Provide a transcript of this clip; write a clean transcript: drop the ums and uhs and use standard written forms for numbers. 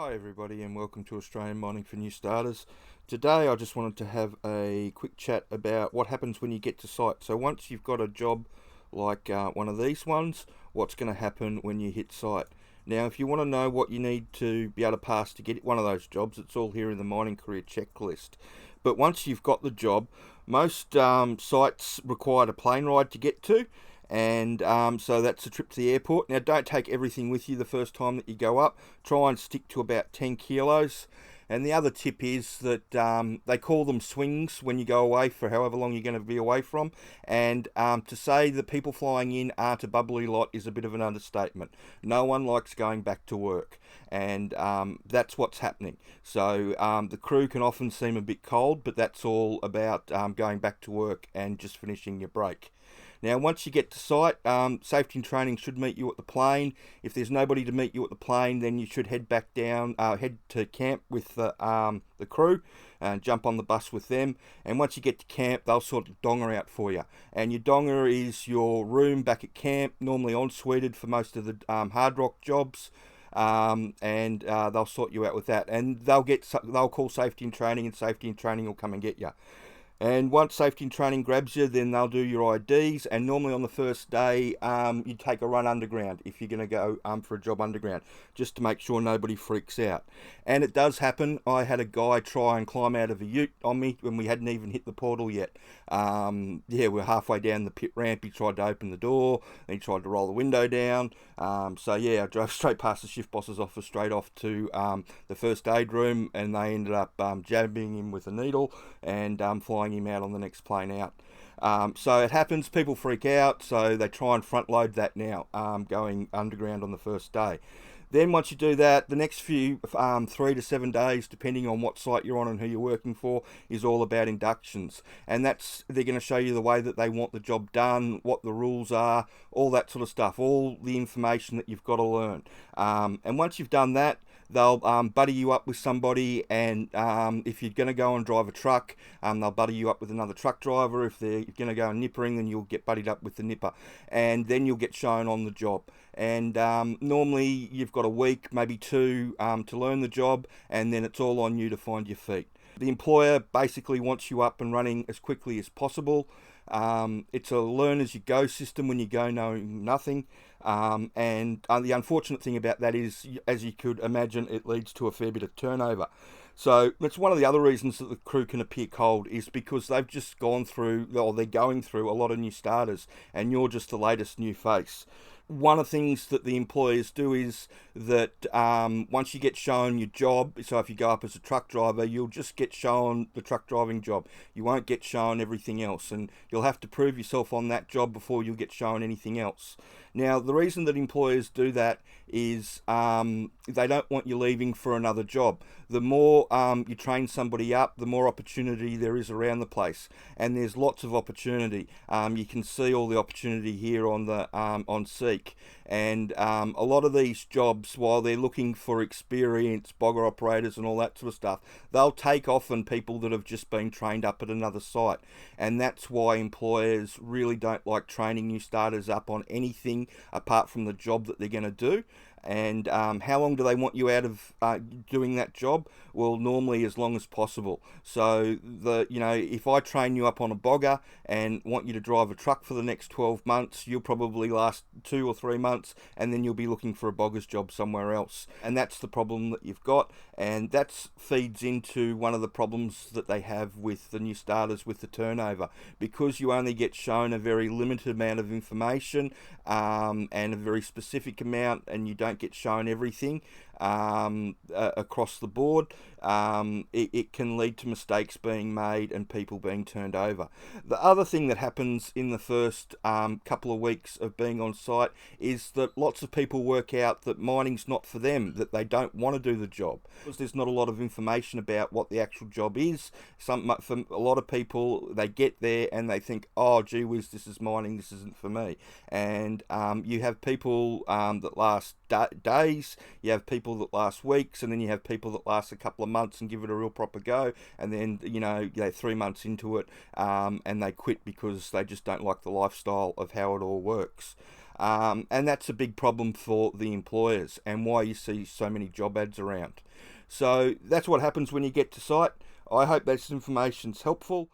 Hi everybody and welcome to Australian Mining for New Starters. Today I just wanted to have a quick chat about what happens when you get to site. So once you've got a job like one of these ones, what's going to happen when you hit site. Now if you want to know what you need to be able to pass to get one of those jobs, it's all here in the mining career checklist. But once you've got the job, most sites require a plane ride to get to, and so that's a trip to the airport. Now don't take everything with you the first time that you go up. Try and stick to about 10 kilos. And the other tip is that they call them swings when you go away for however long you're going to be away from. And to say the people flying in aren't a bubbly lot is a bit of an understatement. No one likes going back to work, and that's what's happening. So the crew can often seem a bit cold, but that's all about going back to work and just finishing your break. Now, once you get to site, safety and training should meet you at the plane. If there's nobody to meet you at the plane, then you should head back down, head to camp with the crew, and jump on the bus with them. And once you get to camp, they'll sort the donger out for you. And your donger is your room back at camp, normally en-suited for most of the hard rock jobs. And they'll sort you out with that. And they'll call safety and training will come and get you. And once safety and training grabs you, then they'll do your IDs. And normally on the first day, you take a run underground if you're going to go for a job underground, just to make sure nobody freaks out. And it does happen. I had a guy try and climb out of a ute on me when we hadn't even hit the portal yet. We're halfway down the pit ramp. He tried to open the door. Then he tried to roll the window down. I drove straight past the shift boss's office, straight off to the first aid room, and they ended up jabbing him with a needle and flying him out on the next plane out. So it happens, people freak out, so they try and front load that now, going underground on the first day. Then once you do that, the next few 3 to 7 days, depending on what site you're on and who you're working for, is all about inductions. And they're going to show you the way that they want the job done, what the rules are, all that sort of stuff, all the information that you've got to learn. And once you've done that, they'll buddy you up with somebody, and if you're going to go and drive a truck, they'll buddy you up with another truck driver. If they're going to go nippering, then you'll get buddied up with the nipper, and then you'll get shown on the job. And normally you've got a week, maybe two, to learn the job, and then it's all on you to find your feet. The employer basically wants you up and running as quickly as possible. It's a learn as you go system when you go knowing nothing. And the unfortunate thing about that is, as you could imagine, it leads to a fair bit of turnover. So that's one of the other reasons that the crew can appear cold, is because they've just gone through, or they're going through, a lot of new starters, and you're just the latest new face. One of the things that the employers do is that once you get shown your job, so if you go up as a truck driver, you'll just get shown the truck driving job. You won't get shown everything else, and you'll have to prove yourself on that job before you'll get shown anything else. Now, the reason that employers do that is they don't want you leaving for another job. The more you train somebody up, the more opportunity there is around the place, and there's lots of opportunity. You can see all the opportunity here on the on Seek, and a lot of these jobs, while they're looking for experienced bogger operators and all that sort of stuff, they'll take often people that have just been trained up at another site, and that's why employers really don't like training new starters up on anything apart from the job that they're going to do. And how long do they want you out of doing that job? Well, normally as long as possible. So if I train you up on a bogger and want you to drive a truck for the next 12 months, you'll probably last 2 or 3 months, and then you'll be looking for a bogger's job somewhere else. And that's the problem that you've got, and that feeds into one of the problems that they have with the new starters with the turnover, because you only get shown a very limited amount of information and a very specific amount, and you don't get shown everything across the board. It can lead to mistakes being made and people being turned over. The other thing that happens in the first couple of weeks of being on site is that lots of people work out that mining's not for them, that they don't want to do the job, because there's not a lot of information about what the actual job is. For a lot of people, they get there and they think, oh gee whiz, this is mining, this isn't for me. And you have people that last days, you have people that last weeks, and then you have people that last a couple of months and give it a real proper go, and then they're 3 months into it, and they quit because they just don't like the lifestyle of how it all works. and that's a big problem for the employers and why you see so many job ads around. So that's what happens when you get to site. I hope this information's helpful.